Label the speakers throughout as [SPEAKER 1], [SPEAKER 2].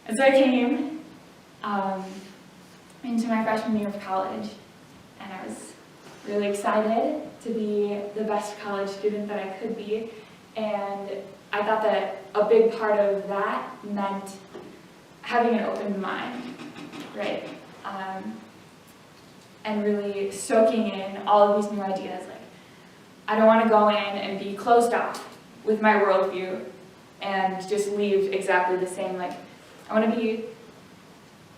[SPEAKER 1] And so I came into my freshman year of college, and I was really excited to be the best college student that I could be, and I thought that a big part of that meant having an open mind, right? And really soaking in all of these new ideas. Like, I don't want to go in and be closed off with my worldview and just leave exactly the same. Like, I want to be,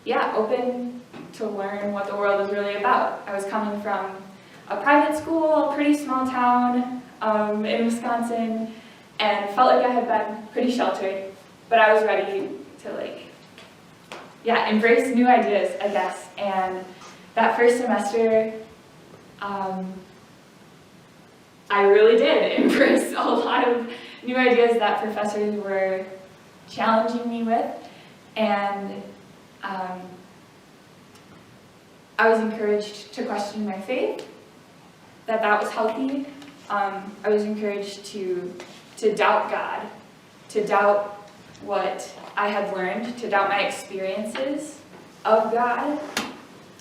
[SPEAKER 1] open to learn what the world is really about. I was coming from a private school, a pretty small town in Wisconsin, and felt like I had been pretty sheltered, but I was ready to embrace new ideas, I guess. And that first semester, I really did embrace a lot of new ideas that professors were challenging me with, and I was encouraged to question my faith, that was healthy. I was encouraged to doubt God, to doubt what I had learned, to doubt my experiences of God.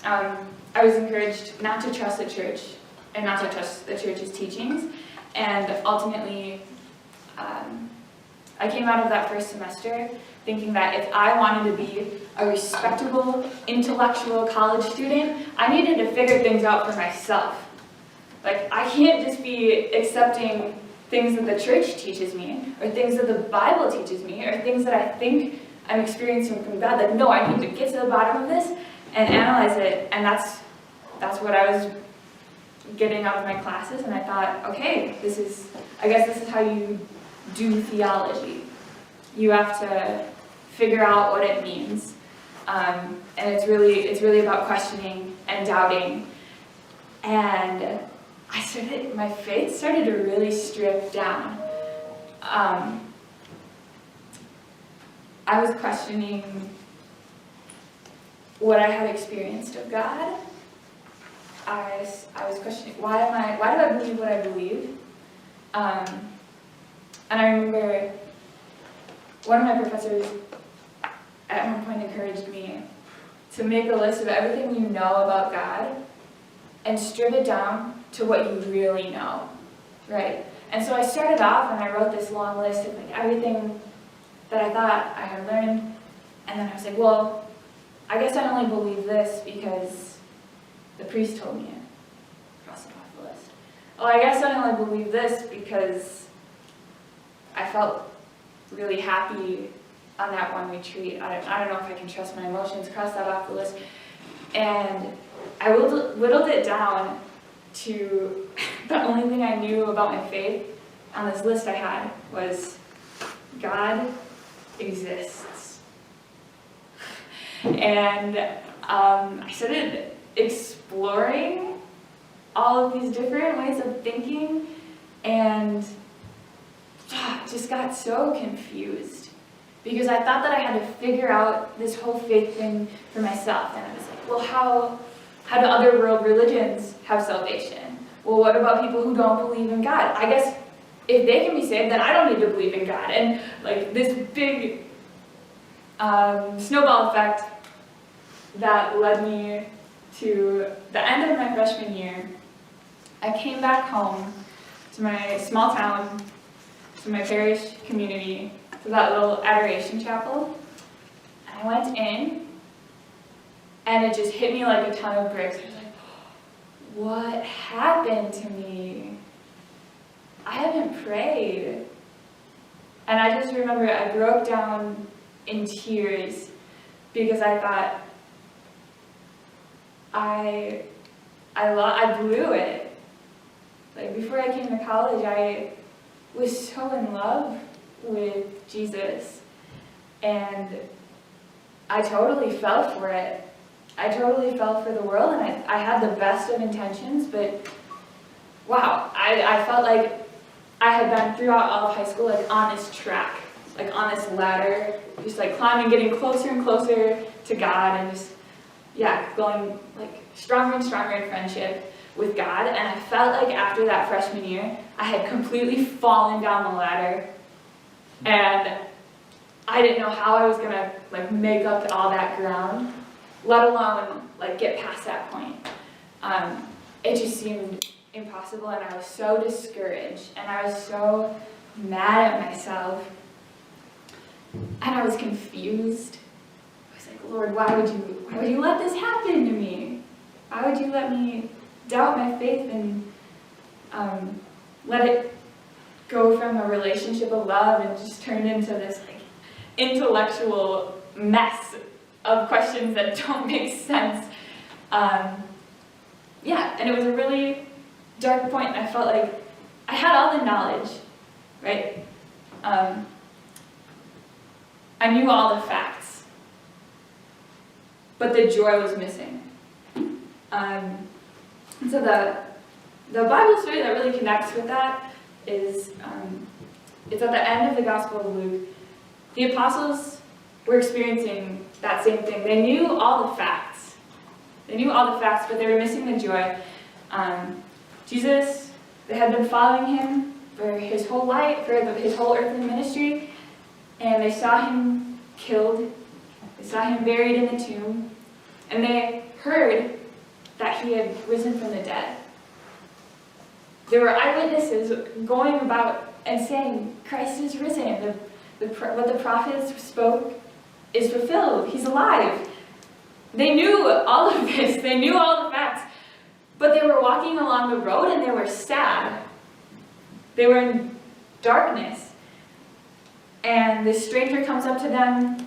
[SPEAKER 1] I was encouraged not to trust the church and not to trust the church's teachings. And ultimately, I came out of that first semester thinking that if I wanted to be a respectable, intellectual college student, I needed to figure things out for myself. Like, I can't just be accepting things that the church teaches me, or things that the Bible teaches me, or things that I think I'm experiencing from God. Like, no, I need to get to the bottom of this and analyze it. And that's what I was getting out of my classes. And I thought, okay, I guess this is how you do theology. You have to figure out what it means. And it's really about questioning and doubting. And my faith started to really strip down. I was questioning what I had experienced of God. I was questioning, why do I believe what I believe? And I remember one of my professors at one point encouraged me to make a list of everything you know about God and strip it down to what you really know, right? And so I started off and I wrote this long list of everything that I thought I had learned, and then I was like, well, I guess I only believe this because the priest told me it. Cross it off the list. Oh, I guess I only believe this because I felt really happy on that one retreat. I don't know if I can trust my emotions. Cross that off the list. And I whittled it down to the only thing I knew about my faith on this list I had was God exists. And I started exploring all of these different ways of thinking and just got so confused because I thought that I had to figure out this whole faith thing for myself. And I was like, well, how do other world religions have salvation? Well, what about people who don't believe in God? I guess if they can be saved, then I don't need to believe in God. And this big snowball effect that led me to the end of my freshman year. I came back home to my small town, to my parish community, to that little adoration chapel. And I went in, and it just hit me like a ton of bricks. I was like, what happened to me? I haven't prayed. And I just remember I broke down in tears because I thought, I blew it. Before I came to college, I was so in love with Jesus, and I totally fell for it. I totally fell for the world, and I had the best of intentions, but wow, I felt like I had been throughout all of high school on this track, on this ladder, just climbing, getting closer and closer to God, and just going stronger and stronger in friendship with God. And I felt like after that freshman year, I had completely fallen down the ladder, and I didn't know how I was gonna like make up all that ground, let alone like get past that point. It just seemed impossible, and I was so discouraged, and I was so mad at myself, and I was confused. I was like, Lord, why would you let this happen to me? Why would you let me doubt my faith and let it go from a relationship of love and just turn into this like intellectual mess of questions that don't make sense? Yeah, and it was a really dark point, and I felt like I had all the knowledge, right? I knew all the facts, but the joy was missing. And so the Bible story that really connects with that is it's at the end of the Gospel of Luke. The apostles were experiencing that same thing. They knew all the facts. They knew all the facts, but they were missing the joy. Jesus, they had been following him for his whole life, for his whole earthly ministry, and they saw him killed. They saw him buried in the tomb, and they heard that he had risen from the dead. There were eyewitnesses going about and saying, Christ is risen. What the prophets spoke is fulfilled. He's alive. They knew all of this. They knew all the facts. But they were walking along the road and they were sad. They were in darkness. And this stranger comes up to them.